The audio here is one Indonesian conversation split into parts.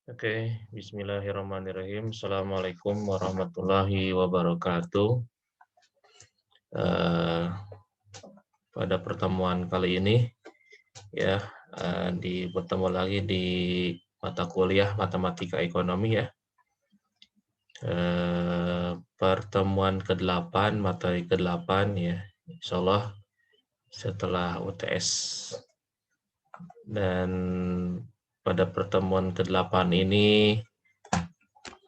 Oke, Bismillahirrahmanirrahim. Assalamualaikum warahmatullahi wabarakatuh. Eh, Pada pertemuan kali ini, ya, bertemu lagi di mata kuliah Matematika Ekonomi, ya. Pertemuan ke-8, materi ke-8, ya, Insya Allah setelah UTS. Dan pada pertemuan ke-8 ini,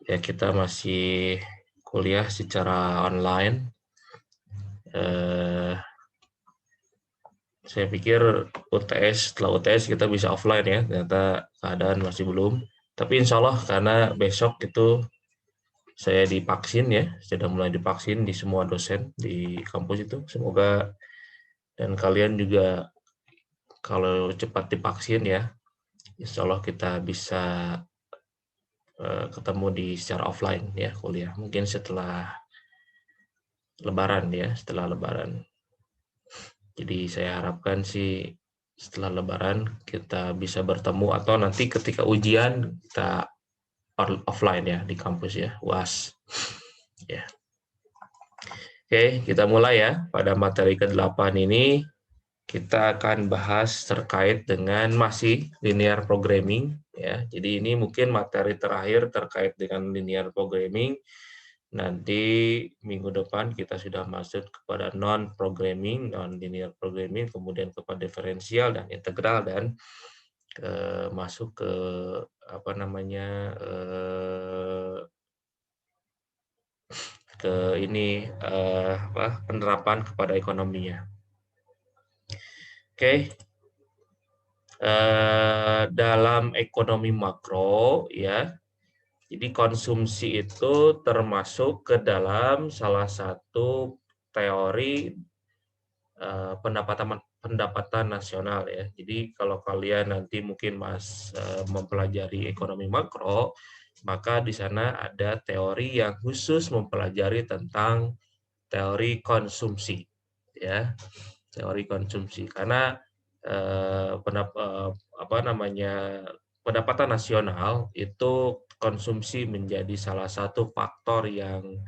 ya, kita masih kuliah secara online. Saya pikir setelah UTS kita bisa offline, ya, ternyata keadaan masih belum. Tapi insya Allah karena besok itu saya divaksin, ya, sudah mulai divaksin di semua dosen di kampus itu. Semoga dan kalian juga kalau cepat divaksin, ya, insya Allah kita bisa ketemu secara offline, ya, kuliah. Mungkin setelah Lebaran, ya, setelah Lebaran. Jadi saya harapkan sih setelah Lebaran kita bisa bertemu atau nanti ketika ujian kita offline, ya, di kampus, ya, UAS. Ya. Oke, kita mulai, ya. Pada materi ke-8 ini kita akan bahas terkait dengan masih linear programming, ya. Jadi ini mungkin materi terakhir terkait dengan linear programming. Nanti minggu depan kita sudah masuk kepada non-programming, non-linear programming, kemudian kepada diferensial dan integral, dan masuk ke apa namanya ke ini penerapan kepada ekonominya. Oke. Dalam ekonomi makro, ya, jadi konsumsi itu termasuk ke dalam salah satu teori pendapatan nasional, ya. Jadi kalau kalian nanti mungkin mempelajari ekonomi makro, maka di sana ada teori yang khusus mempelajari tentang teori konsumsi, ya, teori konsumsi. Karena pendapatan nasional itu konsumsi menjadi salah satu faktor yang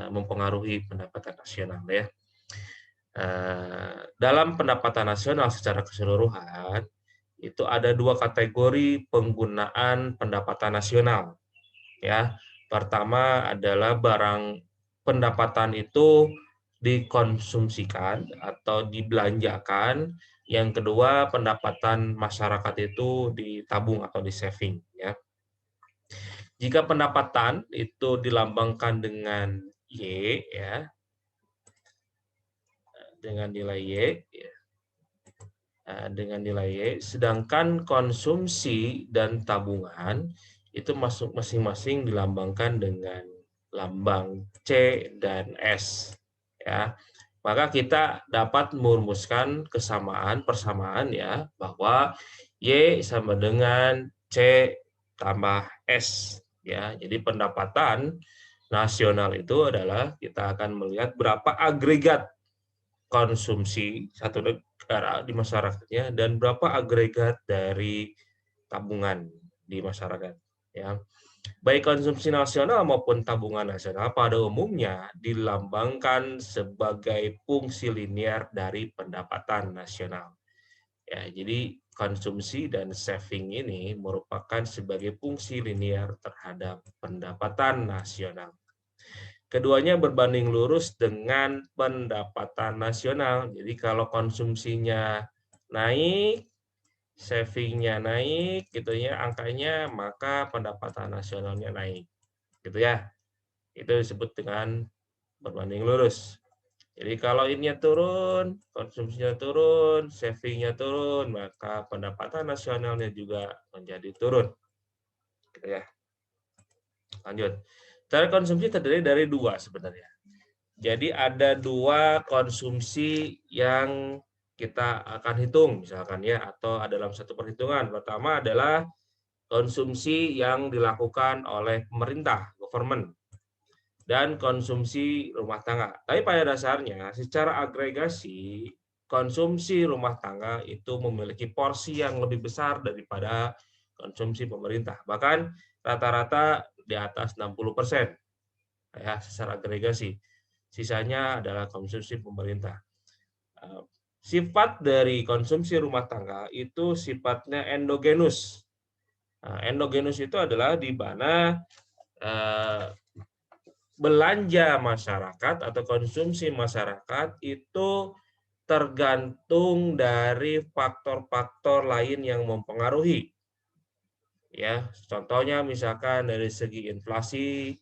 mempengaruhi pendapatan nasional, ya. Dalam pendapatan nasional secara keseluruhan itu ada dua kategori penggunaan pendapatan nasional, ya. Pertama adalah barang pendapatan itu dikonsumsikan atau dibelanjakan. Yang kedua, pendapatan masyarakat itu ditabung atau di-saving, ya. Jika pendapatan itu dilambangkan dengan Y, ya, dengan nilai Y, ya, dengan nilai Y, sedangkan konsumsi dan tabungan itu masing-masing dilambangkan dengan lambang C dan S, ya. Maka kita dapat merumuskan persamaan, ya, bahwa Y sama dengan C tambah S, ya. Jadi pendapatan nasional itu adalah kita akan melihat berapa agregat konsumsi satu negara di masyarakatnya dan berapa agregat dari tabungan di masyarakat, ya. Baik konsumsi nasional maupun tabungan nasional pada umumnya dilambangkan sebagai fungsi linear dari pendapatan nasional. Ya, jadi konsumsi dan saving ini merupakan sebagai fungsi linear terhadap pendapatan nasional. Keduanya berbanding lurus dengan pendapatan nasional. Jadi kalau konsumsinya naik, savingnya naik, gitu ya, angkanya, maka pendapatan nasionalnya naik, gitu ya. Itu disebut dengan berbanding lurus. Jadi kalau ini turun, konsumsinya turun, savingnya turun, maka pendapatan nasionalnya juga menjadi turun, gitu ya. Lanjut. Cara konsumsi terdiri dari dua sebenarnya. Jadi ada dua konsumsi yang kita akan hitung, misalkan, ya, atau dalam satu perhitungan. Pertama adalah konsumsi yang dilakukan oleh pemerintah, government, dan konsumsi rumah tangga. Tapi pada dasarnya, secara agregasi, konsumsi rumah tangga itu memiliki porsi yang lebih besar daripada konsumsi pemerintah. Bahkan rata-rata di atas 60% ya secara agregasi. Sisanya adalah konsumsi pemerintah. Sifat dari konsumsi rumah tangga itu sifatnya endogenus. Nah, endogenus itu adalah di mana belanja masyarakat atau konsumsi masyarakat itu tergantung dari faktor-faktor lain yang mempengaruhi. Ya, contohnya misalkan dari segi inflasi,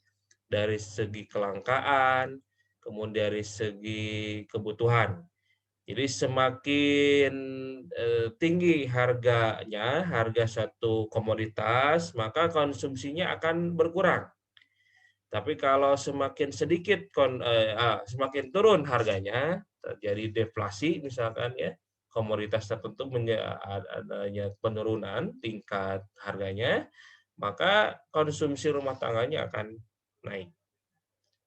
dari segi kelangkaan, kemudian dari segi kebutuhan. Jadi semakin tinggi harganya, harga satu komoditas, maka konsumsinya akan berkurang. Tapi kalau semakin sedikit semakin turun harganya, terjadi deflasi misalkan ya, komoditas tertentu adanya penurunan tingkat harganya, maka konsumsi rumah tangganya akan naik.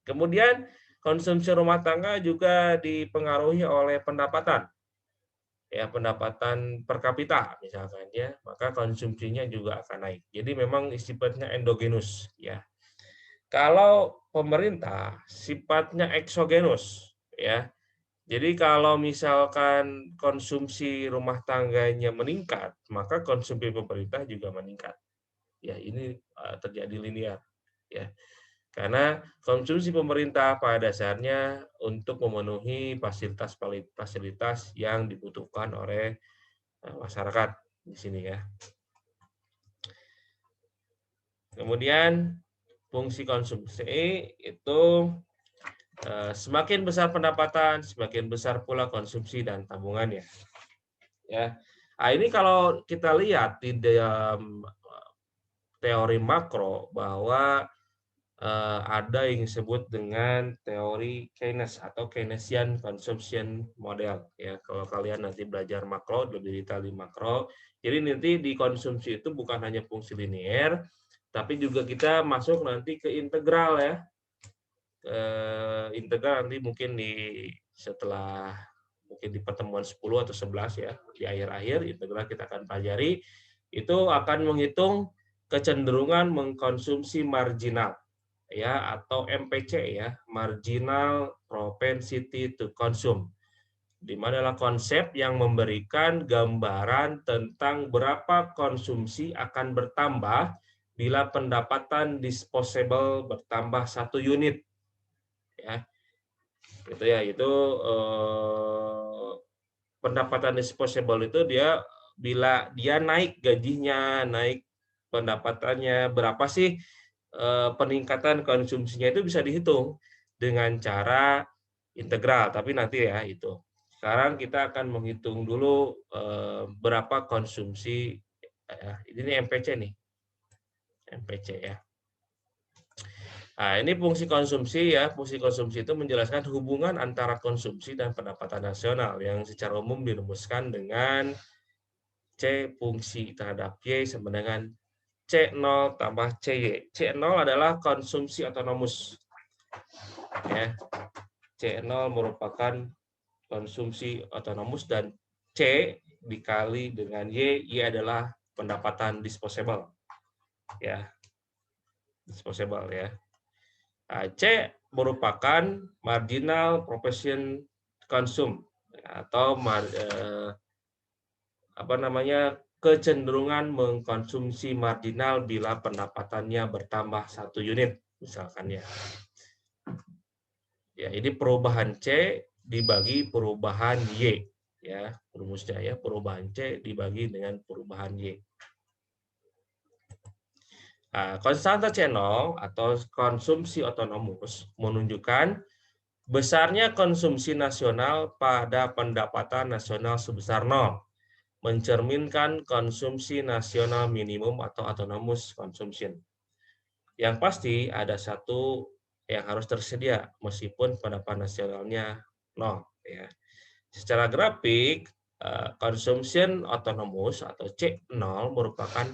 Kemudian konsumsi rumah tangga juga dipengaruhi oleh pendapatan. Ya, pendapatan per kapita misalkan ya, maka konsumsinya juga akan naik. Jadi memang sifatnya endogenus ya. Kalau pemerintah sifatnya eksogenus ya. Jadi kalau misalkan konsumsi rumah tangganya meningkat, maka konsumsi pemerintah juga meningkat. Ya, ini terjadi linear ya. Karena konsumsi pemerintah pada dasarnya untuk memenuhi fasilitas-fasilitas yang dibutuhkan oleh masyarakat di sini ya. Kemudian fungsi konsumsi itu semakin besar pendapatan, semakin besar pula konsumsi dan tabungannya. Ya, nah, ini kalau kita lihat di dalam teori makro bahwa ada yang disebut dengan teori Keynes atau Keynesian Consumption Model. Ya, kalau kalian nanti belajar makro, lebih detail di makro, jadi nanti di konsumsi itu bukan hanya fungsi linear, tapi juga kita masuk nanti ke integral ya. Integral nanti mungkin setelah mungkin di pertemuan 10 atau 11 ya, di akhir-akhir integral kita akan pelajari, itu akan menghitung kecenderungan mengkonsumsi marginal ya, atau MPC ya, marginal propensity to consume, di mana adalah konsep yang memberikan gambaran tentang berapa konsumsi akan bertambah bila pendapatan disposable bertambah 1 unit ya. Gitu ya, itu pendapatan disposable itu dia bila dia naik gajinya, naik pendapatannya, berapa sih peningkatan konsumsinya, itu bisa dihitung dengan cara integral, tapi nanti ya itu. Sekarang kita akan menghitung dulu berapa konsumsi, ini MPC nih, MPC ya. Nah, ini fungsi konsumsi ya. Fungsi konsumsi itu menjelaskan hubungan antara konsumsi dan pendapatan nasional yang secara umum dirumuskan dengan C fungsi terhadap Y sama dengan C0 tambah CY. C0 adalah konsumsi otonomus. Ya. C0 merupakan konsumsi otonomus dan C dikali dengan Y adalah pendapatan disposable. Ya. Disposable ya. C merupakan marginal propensity consume atau kecenderungan mengkonsumsi marginal bila pendapatannya bertambah 1 unit misalkan ya. Ya, ini perubahan C dibagi perubahan Y ya, rumusnya ya, perubahan C dibagi dengan perubahan Y. Konstanta C0 atau konsumsi otonomus menunjukkan besarnya konsumsi nasional pada pendapatan nasional sebesar 0, mencerminkan konsumsi nasional minimum atau autonomous consumption. Yang pasti ada satu yang harus tersedia meskipun pendapatan nasionalnya 0. Ya. Secara grafik, consumption autonomous atau C0 merupakan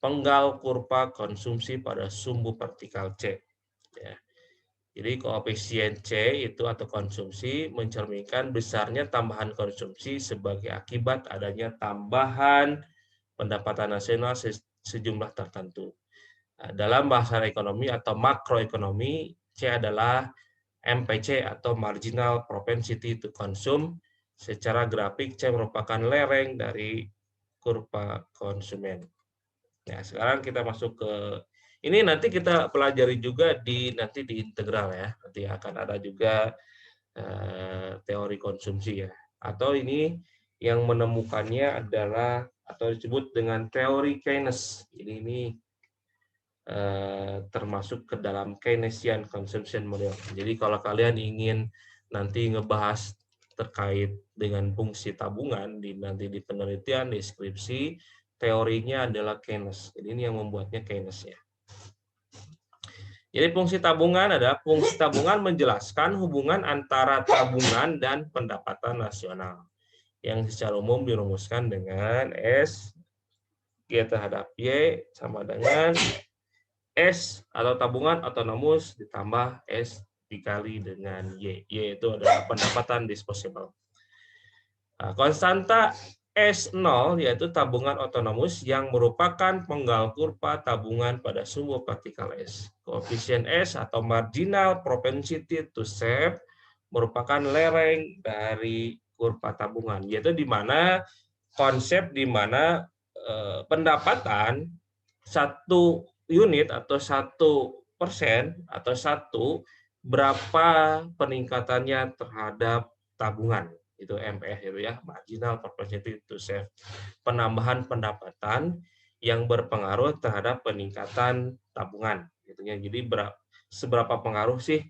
penggal kurva konsumsi pada sumbu vertikal C. Ya. Jadi koefisien C itu atau konsumsi mencerminkan besarnya tambahan konsumsi sebagai akibat adanya tambahan pendapatan nasional sejumlah tertentu. Dalam bahasa ekonomi atau makroekonomi, C adalah MPC atau Marginal Propensity to Consume. Secara grafik, C merupakan lereng dari kurva konsumen. Nah, sekarang kita masuk ke ini, nanti kita pelajari juga nanti di integral ya. Nanti akan ada juga teori konsumsi ya. Atau ini yang menemukannya adalah atau disebut dengan teori Keynes. Ini termasuk ke dalam Keynesian Consumption Model. Jadi kalau kalian ingin nanti ngebahas terkait dengan fungsi tabungan nanti di penelitian, di skripsi, teorinya adalah Keynes. Jadi ini yang membuatnya Keynes ya. Jadi fungsi tabungan menjelaskan hubungan antara tabungan dan pendapatan nasional yang secara umum dirumuskan dengan S G terhadap Y sama dengan S atau tabungan otonomus ditambah S dikali dengan Y. Y itu adalah pendapatan disposable. Nah, konstanta S0 yaitu tabungan otonomus yang merupakan penggal kurva tabungan pada sumbu vertikal S. Koefisien S atau marginal propensity to save merupakan lereng dari kurva tabungan, yaitu di mana konsep di mana pendapatan satu unit atau 1% atau berapa peningkatannya terhadap tabungan, itu MPS itu ya, marginal propensity to save, penambahan pendapatan yang berpengaruh terhadap peningkatan tabungan gitu ya. Jadi seberapa pengaruh sih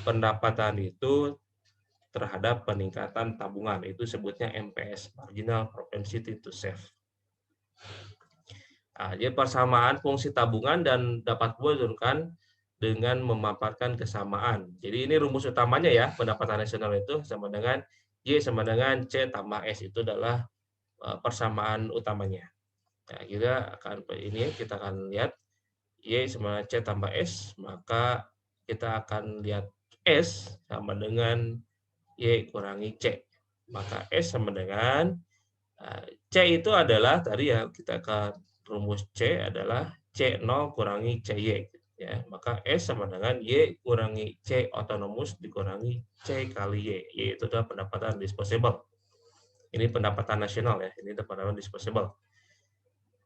pendapatan itu terhadap peningkatan tabungan, itu sebutnya MPS, marginal propensity to save. Nah, jadi persamaan fungsi tabungan dan dapat diturunkan dengan memaparkan kesamaan. Jadi ini rumus utamanya ya, pendapatan nasional itu sama dengan Y sama dengan C tambah S, itu adalah persamaan utamanya. Nah, kita akan lihat Y sama C tambah S, maka kita akan lihat S sama dengan Y kurangi C. Maka S sama dengan C itu adalah tadi ya, kita akan rumus C adalah C0 kurangi CY ya, maka S sama dengan Y kurangi C otonomus dikurangi C kali Y. Y itu adalah pendapatan disposable. Ini pendapatan nasional ya, ini pendapatan disposable.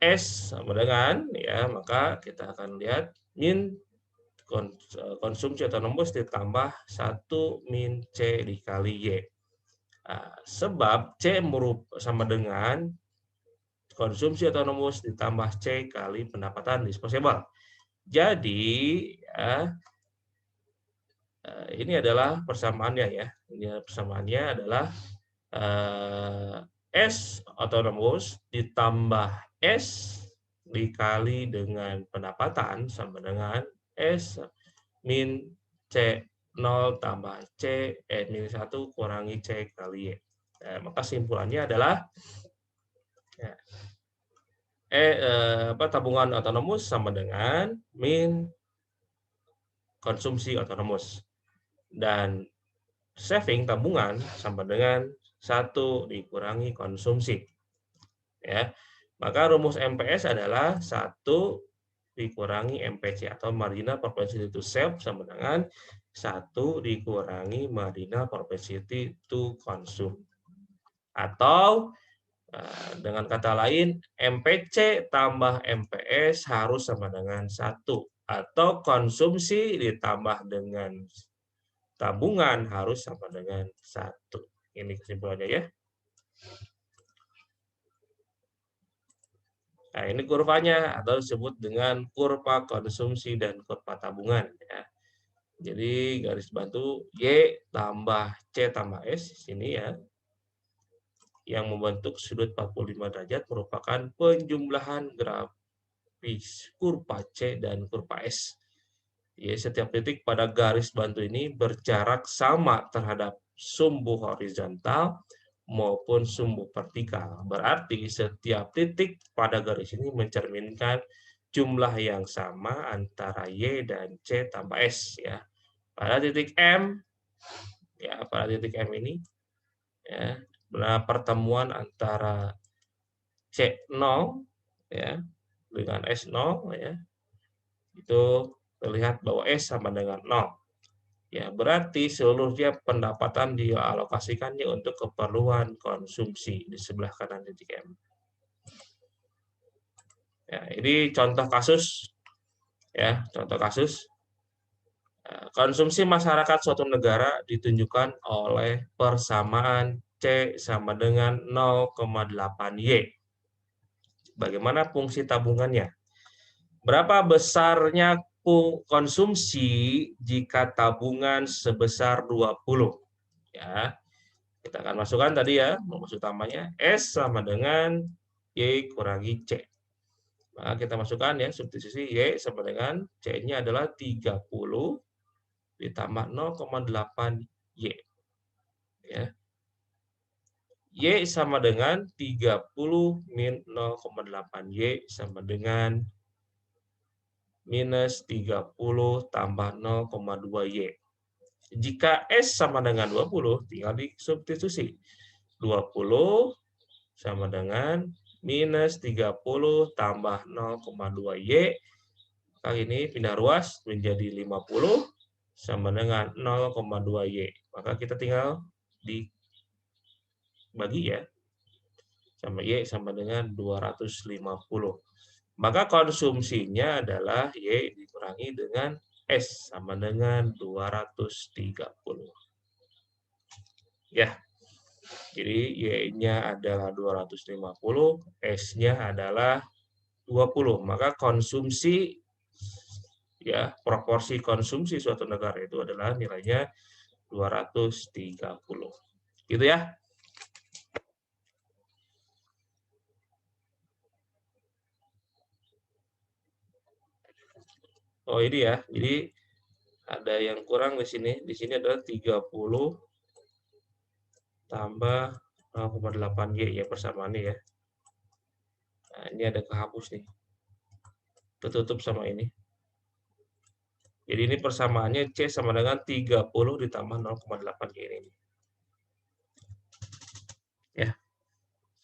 S sama dengan ya, maka kita akan lihat min konsumsi otonomus ditambah 1 min C dikali Y. Sebab C sama dengan konsumsi otonomus ditambah C kali pendapatan disposable. Jadi ya, ini adalah persamaannya ya. Ini persamaannya adalah S otonomus ditambah S dikali dengan pendapatan sama dengan S min C 0 tambah C min 1 kurangi C kali Y. Maka simpulannya adalah ya, tabungan otonomus sama dengan min konsumsi otonomus, dan saving tabungan sama dengan 1 dikurangi konsumsi. Ya, maka rumus MPS adalah 1 dikurangi MPC atau marginal propensity to save sama dengan 1 dikurangi marginal propensity to consume. Atau dengan kata lain, MPC tambah MPS harus sama dengan 1. Atau konsumsi ditambah dengan tabungan harus sama dengan 1. Ini kesimpulannya ya. Nah, ini kurvanya atau disebut dengan kurva konsumsi dan kurva tabungan ya. Jadi garis bantu Y tambah C tambah S di sini ya, yang membentuk sudut 45 derajat merupakan penjumlahan grafis kurva C dan kurva S. Ya, setiap titik pada garis bantu ini berjarak sama terhadap sumbu horizontal maupun sumbu vertikal. Berarti setiap titik pada garis ini mencerminkan jumlah yang sama antara Y dan C tambah S ya. Pada titik M ya, pada titik M ini ya, pertemuan antara C0 ya dengan S 0 ya. Itu terlihat bahwa S sama dengan 0. Ya, berarti seluruhnya pendapatan dialokasikannya untuk keperluan konsumsi di sebelah kanan titik M. Ya, ini contoh kasus ya, contoh kasus konsumsi masyarakat suatu negara ditunjukkan oleh persamaan C sama dengan 0,8 Y. Bagaimana fungsi tabungannya? Berapa besarnya konsumsi jika tabungan sebesar 20? Ya, kita akan masukkan tadi ya, rumus utamanya S sama dengan Y kurangi C. Maka kita masukkan ya, substitusi Y sama dengan C-nya adalah 30 ditambah 0,8 Y. Ya. Y sama dengan 30 min 0,8 Y sama dengan minus 30 tambah 0,2 Y. Jika S sama dengan 20, tinggal disubstitusi. 20 sama dengan minus 30 tambah 0,2 Y. Kali ini pindah ruas menjadi 50 sama dengan 0,2 Y. Maka kita tinggal dibagi ya. Sama Y sama dengan 250. Maka konsumsinya adalah Y dikurangi dengan S sama dengan 230. Ya, jadi Y-nya adalah 250, S-nya adalah 20. Maka konsumsi, ya proporsi konsumsi suatu negara itu adalah nilainya 230. Gitu ya. Oh ini ya, jadi ada yang kurang di sini. Di sini adalah 30 tambah 0,8 Y ya persamaannya ya. Nah, ini ada kehapus nih. Tertutup sama ini. Jadi ini persamaannya C sama dengan 30 ditambah 0,8 Y ini. Ya.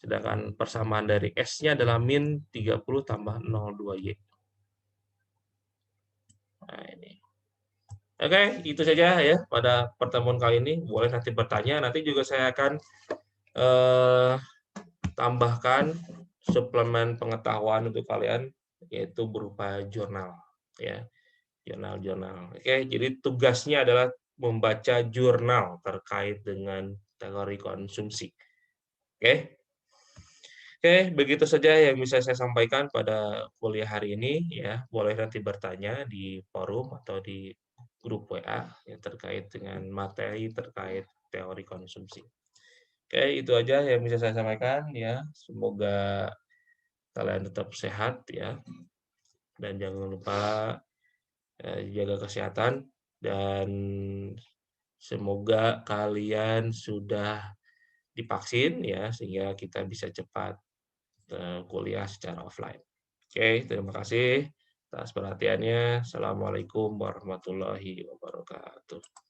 Sedangkan persamaan dari S-nya adalah min 30 tambah 02 Y. Nah, ini. Oke, itu saja ya pada pertemuan kali ini. Boleh nanti bertanya. Nanti juga saya akan tambahkan suplemen pengetahuan untuk kalian, yaitu berupa jurnal. Ya, jurnal-jurnal. Oke, jadi tugasnya adalah membaca jurnal terkait dengan teori konsumsi. Oke. Oke, begitu saja yang bisa saya sampaikan pada kuliah hari ini ya. Boleh nanti bertanya di forum atau di grup WA yang terkait dengan materi terkait teori konsumsi. Oke, itu aja yang bisa saya sampaikan ya. Semoga kalian tetap sehat ya. Dan jangan lupa jaga kesehatan dan semoga kalian sudah divaksin ya sehingga kita bisa cepat kuliah secara offline. Oke, terima kasih atas perhatiannya. Assalamualaikum warahmatullahi wabarakatuh.